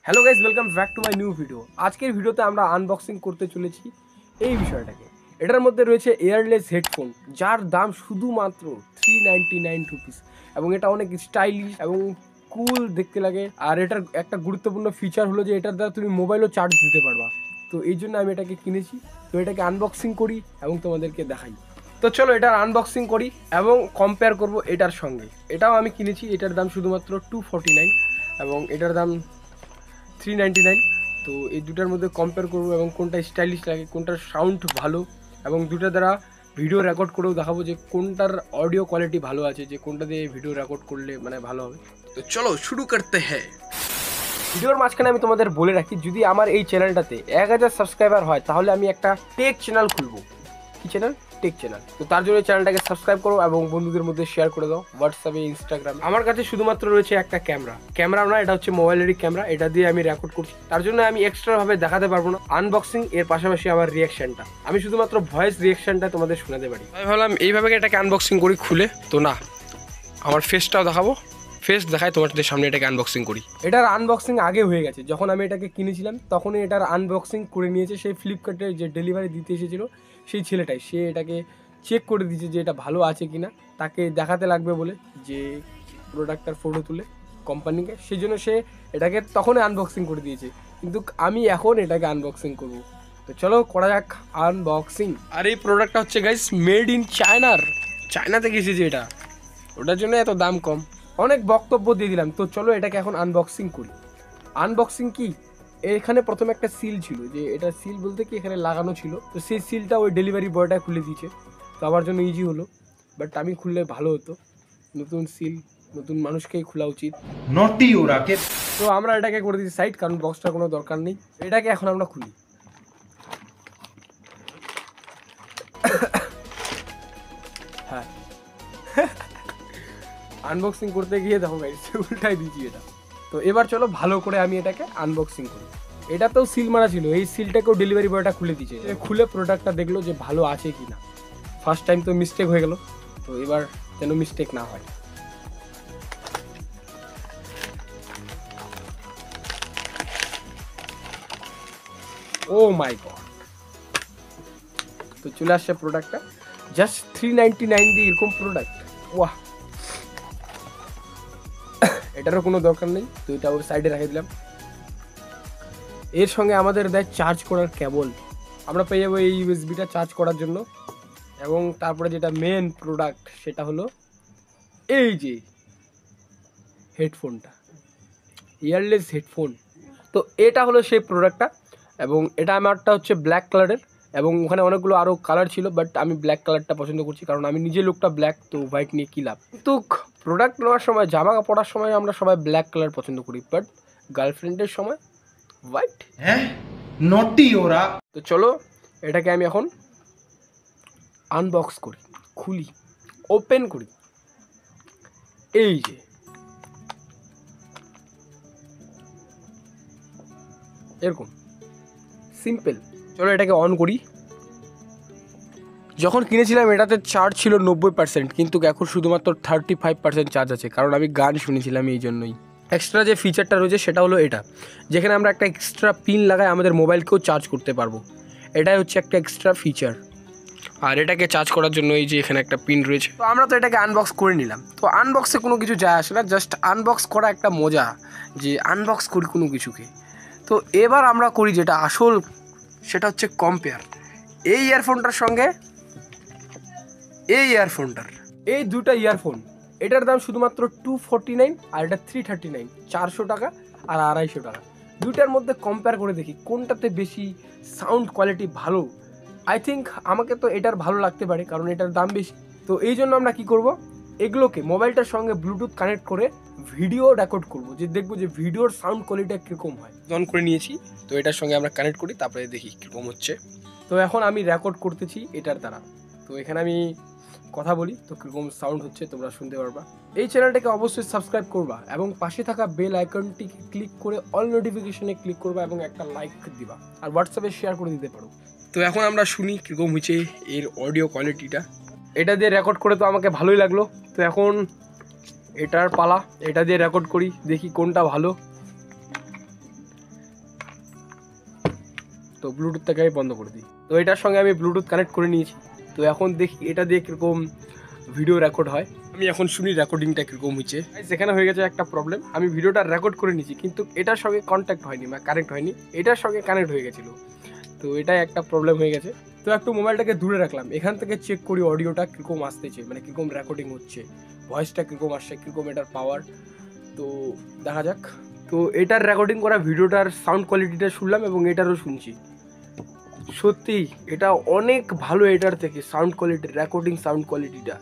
Hello guys, welcome back to my new video. আজকের ভিডিওতে আমরা আনবক্সিং করতে চলেছি এই বিষয়টাকে। এটার মধ্যে রয়েছে এয়ারলেস হেডফোন, যার দাম শুধুমাত্র 399 রুপিস, এবং এটা অনেক স্টাইলিশ এবং কুল দেখতে লাগে। আর এটার একটা গুরুত্বপূর্ণ ফিচার হলো যে এটার দ্বারা তুমি মোবাইলও চার্জ দিতে পারবা। তো এই জন্য আমি এটাকে কিনেছি। তো এটাকে আনবক্সিং করি এবং তোমাদেরকে দেখাই। তো চলো এটার আনবক্সিং করি এবং কম্পেয়ার করব এটার সঙ্গে। এটাও আমি কিনেছি, এটার দাম শুধুমাত্র 249 এবং এটার দাম 399। তো এই দুটার মধ্যে কম্পেয়ার করবো এবং কোনটা স্টাইলিশ লাগে, কোনটার সাউন্ড ভালো, এবং দুটার দ্বারা ভিডিও রেকর্ড করেও দেখাবো যে কোনটার অডিও কোয়ালিটি ভালো আছে, যে কোনটা দিয়ে ভিডিও রেকর্ড করলে মানে ভালো হবে। তো চলো শুরু করতে হ্যাঁ। ভিডিওর মাঝখানে আমি তোমাদের বলে রাখি, যদি আমার এই চ্যানেলটাতে 1000 সাবস্ক্রাইবার হয় তাহলে আমি একটা টেক চ্যানেল খুলবো। কি চ্যানেল? Take channel. তো তার জন্য চ্যানেলটাকে সাবস্ক্রাইব করো এবং বন্ধুদের মধ্যে শেয়ার করে দাও, হোয়াটসঅ্যাপে, ইনস্টাগ্রামে। আমার কাছে শুধুমাত্র রয়েছে একটা ক্যামেরা না, এটা হচ্ছে মোবাইলেরই ক্যামেরা। এটা দিয়ে আমি রেকর্ড করছি, তার জন্য আমি এক্সট্রা ভাবে দেখাতে পারবো না আনবক্সিং এর পাশাপাশি আমার রিয়াকশনটা। আমি শুধুমাত্র ভয়েস রিয়াকশনটা তোমাদের শোনাতে পারি। আমি ভাবলাম এইভাবে এটাকে আনবক্সিং করি খুলে। তো না, আমার ফেসটাও দেখাবো, ফেস দেখায় তোমাদের সামনে এটাকে আনবক্সিং করি। এটার আনবক্সিং আগে হয়ে গেছে, যখন আমি এটাকে কিনেছিলাম তখনই এটার আনবক্সিং করে নিয়েছে সেই ফ্লিপকার্টে যে ডেলিভারি দিতে এসেছিল সেই ছেলেটাই। সে এটাকে চেক করে দিয়েছে যে এটা ভালো আছে কিনা, তাকে দেখাতে লাগবে বলে যে প্রোডাক্টটার ফটো তুলে কোম্পানিকে, সেই জন্য সে এটাকে তখনই আনবক্সিং করে দিয়েছে। কিন্তু আমি এখন এটাকে আনবক্সিং করব। তো চলো করা যাক আনবক্সিং। আর এই প্রোডাক্টটা হচ্ছে গাইস মেড ইন চায়না থেকে এসেছে এটা, ওটার জন্য এত দাম কম। অনেক বক্তব্য দিয়ে দিলাম, তো চলো এটাকে এখন আনবক্সিং করি। আনবক্সিং কি, এখানে প্রথমে একটা সিল ছিল, যে এটা সিল বলতে কি এখানে লাগানো ছিল, তো সেই সিলটা ওই ডেলিভারি বয়টা খুলে দিয়েছে। তো আমার জন্য ইজি হলো, বাট আমি খুললে ভালো হতো। নতুন সিল নতুন মানুষকেই খোলা উচিত। নটি ওরাকে। তো আমরা এটাকে করে দিচ্ছি সাইড, কারণ বক্সটার কোনো দরকার নেই। এটাকে এখন আমরা খুলি। হ্যাঁ, আনবক্সিং করতে গিয়ে দেখো গাইস উল্টাই দিয়েছি এটা। তো এবার চলো ভালো করে আমি এটাকে আনবক্সিং করি। এটাতেও সিল মারা ছিল, এই সিলটাকেও ডেলিভারি বয়টা খুলে দিয়েছে। খুলে প্রোডাক্টটা দেখলো যে ভালো আছে কি না। ফার্স্ট টাইম তো মিস্টেক হয়ে গেল, তো এবার যেন মিস্টেক না হয়। ও মাই গড, তো চলে আসছে প্রোডাক্টটা। জাস্ট 399 দিয়ে এরকম প্রোডাক্ট, ওয়াহ! এটারও কোনো দরকার নেই, তো এটা ওর সাইডে রেখে দিলাম। এর সঙ্গে আমাদের দেয় চার্জ করার কেবল, আমরা পেয়ে যাবো এই ইউএসবিটা চার্জ করার জন্য। এবং তারপরে যেটা মেন প্রোডাক্ট সেটা হলো এই যে হেডফোনটা, ইয়ারলেস হেডফোন। তো এটা হলো সেই প্রোডাক্টটা, এবং এটা আমারটা হচ্ছে ব্ল্যাক কালারের, এবং ওখানে অনেকগুলো আরও কালার ছিল, বাট আমি ব্ল্যাক কালারটা পছন্দ করছি, কারণ আমি নিজে লোকটা ব্ল্যাক, তো হোয়াইট নিয়ে কী লাভ। কিন্তু প্রোডাক্ট নেওয়ার সময়, জামা পরার সময় আমরা সবাই ব্ল্যাক কালার পছন্দ করি, বাট গার্লফ্রেন্ডের সময় হোয়াইট। হ্যাঁ, নটি ওরা। তো চলো এটাকে আমি এখন আনবক্স করি, খুলি, ওপেন করি। এই যে এরকম সিম্পল। চলো এটাকে অন করি। যখন কিনেছিলাম এটাতে চার্জ ছিল 90%, কিন্তু এখন শুধুমাত্র 35% চার্জ আছে, কারণ আমি গান শুনেছিলাম এই জন্যই। এক্সট্রা যে ফিচারটা রয়েছে সেটা হলো এটা, যেখানে আমরা একটা এক্সট্রা পিন লাগাই আমাদের মোবাইলকেও চার্জ করতে পারবো। এটাই হচ্ছে একটা এক্সট্রা ফিচার। আর এটাকে চার্জ করার জন্য এই যে এখানে একটা পিন রয়েছে। তো আমরা তো এটাকে আনবক্স করে নিলাম। তো আনবক্সে কোনো কিছু যায় আসে না, জাস্ট আনবক্স করা একটা মজা, যে আনবক্স করি কোনো কিছুকে। তো এবার আমরা করি যেটা আসল, সেটা হচ্ছে কম্পেয়ার এই ইয়ারফোনটার সঙ্গে এই ইয়ারফোনটার। এই দুটা ইয়ারফোন, এটার দাম শুধুমাত্র 249 আর এটা 339, 400 টাকা আর 250 টাকা। দুইটার মধ্যে কম্পেয়ার করে দেখি কোনটাতে বেশি সাউন্ড কোয়ালিটি ভালো। আই থিঙ্ক আমাকে তো এটার ভালো লাগতে পারে, কারণ এটার দাম বেশি। তো এই জন্য আমরা কি করব, এগুলোকে মোবাইলটার সঙ্গে ব্লুটুথ কানেক্ট করে ভিডিও রেকর্ড করব, যে দেখবো যে ভিডিওর সাউন্ড কোয়ালিটিটা কীরকম হয়। অন করে নিয়েছি, তো এটার সঙ্গে আমরা কানেক্ট করি, তারপরে দেখি কীরকম হচ্ছে। তো এখন আমি রেকর্ড করতেছি এটার দ্বারা। তো এখানে আমি কথা বলি, তো কীরকম সাউন্ড হচ্ছে তোমরা শুনতে পারবা। এই চ্যানেলটাকে অবশ্যই সাবস্ক্রাইব করবা এবং পাশে থাকা বেল আইকনটিকে ক্লিক করে অল নোটিফিকেশনে ক্লিক করবা এবং একটা লাইক দিবা, আর হোয়াটসঅ্যাপে শেয়ার করে দিতে পারো। তো এখন আমরা শুনি কীরকম হচ্ছে এর অডিও কোয়ালিটিটা। এটা দিয়ে রেকর্ড করে তো আমাকে ভালোই লাগলো। তো এখন এটার পালা, এটা দিয়ে রেকর্ড করি, দেখি কোনটা ভালো। তো ব্লুটুথটাকে আমি বন্ধ করে দিই। তো এটার সঙ্গে আমি ব্লুটুথ কানেক্ট করে নিয়েছি। তো এখন দেখি এটা দিয়ে কীরকম ভিডিও রেকর্ড হয়। আমি এখন শুনি রেকর্ডিংটা কীরকম হচ্ছে। সেখানে হয়ে গেছে একটা প্রবলেম, আমি ভিডিওটা রেকর্ড করে নিয়েছি কিন্তু এটার সঙ্গে কন্ট্যাক্ট হয়নি বা কানেক্ট হয়নি, এটার সঙ্গে কানেক্ট হয়ে গেছিলো। তো এটাই একটা প্রবলেম হয়ে গেছে। তো একটু মোবাইলটাকে দূরে রাখলাম, এখান থেকে চেক করি অডিওটা কীরকম আসতেছে, মানে কীরকম রেকর্ডিং হচ্ছে, ভয়েসটা কীরকম আসছে, কীরকম এটার পাওয়ার। তো দেখা যাক। তো এটার রেকর্ডিং করা ভিডিওটার সাউন্ড কোয়ালিটিটা শুনলাম এবং এটারও শুনছি, সত্যি এটা অনেক ভালো এটার থেকে সাউন্ড কোয়ালিটি, রেকর্ডিং সাউন্ড কোয়ালিটিটা।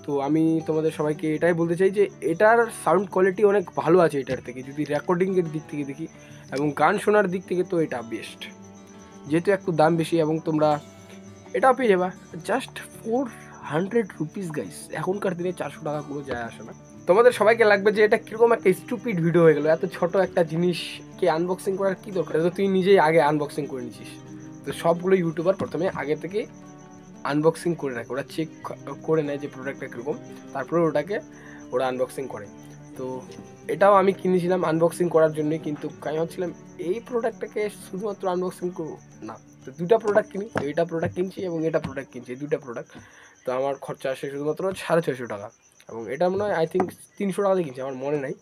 তো আমি তোমাদের সবাইকে এটাই বলতে চাই যে এটার সাউন্ড কোয়ালিটি অনেক ভালো আছে এটার থেকে, যদি রেকর্ডিংয়ের দিক থেকে দেখি এবং গান শোনার দিক থেকে তো এটা বেস্ট। যেহেতু একটু দাম বেশি এবং তোমরা এটা পেয়ে যাবা জাস্ট 400 রুপিস গাইস। এখনকার দিনে 400 টাকা কোনো যায় আসে না। তোমাদের সবাইকে লাগবে যে এটা কীরকম একটা স্টুপিড ভিডিও হয়ে গেলো, এত ছোট একটা জিনিসকে আনবক্সিং করার কী দরকার, তো তুই নিজেই আগে আনবক্সিং করে নিছিস। তো সবগুলো ইউটিউবার প্রথমে আগে থেকে আনবক্সিং করে রাখে, ওরা চেক করে নেয় যে প্রোডাক্টটা কীরকম, তারপরে ওটাকে ওরা আনবক্সিং করে। তো এটাও আমি কিনেছিলাম আনবক্সিং করার জন্যই, কিন্তু আমি ভাবছিলাম এই প্রোডাক্টটাকে শুধুমাত্র আনবক্সিং করবো না, তো দুটা প্রোডাক্ট কিনি। তো এটা প্রোডাক্ট কিনছি এবং এটা প্রোডাক্ট কিনছি, দুটা প্রোডাক্ট। তো আমার খরচা আসে শুধুমাত্র 650 টাকা এবং এটা মনে হয় আই থিঙ্ক 300 টাকাতে কিনছি, আমার মনে নাই।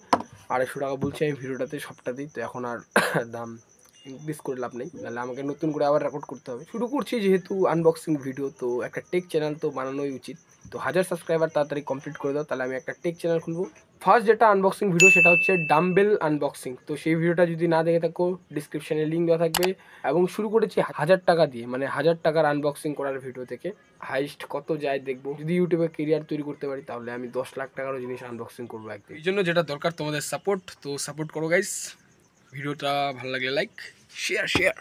250 টাকা বলছি আমি ভিডিওটাতে সবটাতেই। তো এখন আর দাম ইনক্রিজ করে লাভ নেই, নাহলে আমাকে নতুন করে আবার রেকর্ড করতে হবে। শুরু করছি যেহেতু আনবক্সিং ভিডিও, তো একটা টেক চ্যানেল তো বানানোই উচিত। তো 1000 সাবস্ক্রাইবার তাড়াতাড়ি কমপ্লিট করে দাও, তাহলে আমি একটা টেক চ্যানেল খুলবো। ফার্স্ট যেটা আনবক্সিং ভিডিও সেটা হচ্ছে ডাম্বেল আনবক্সিং। তো সেই ভিডিওটা যদি না দেখে থাকো ডিসক্রিপশানে লিঙ্ক দেওয়া থাকবে। এবং শুরু করেছি 1000 টাকা দিয়ে, মানে 1000 টাকার আনবক্সিং করার ভিডিও থেকে। হাইস্ট কত যায় দেখবো, যদি ইউটিউবে কেরিয়ার তৈরি করতে পারি তাহলে আমি 10 লাখ টাকারও জিনিস আনবক্সিং করবো একদিন। এই জন্য যেটা দরকার তোমাদের সাপোর্ট, তো সাপোর্ট করো গাইস। ভিডিওটা ভালো লাগলে লাইক, শেয়ার।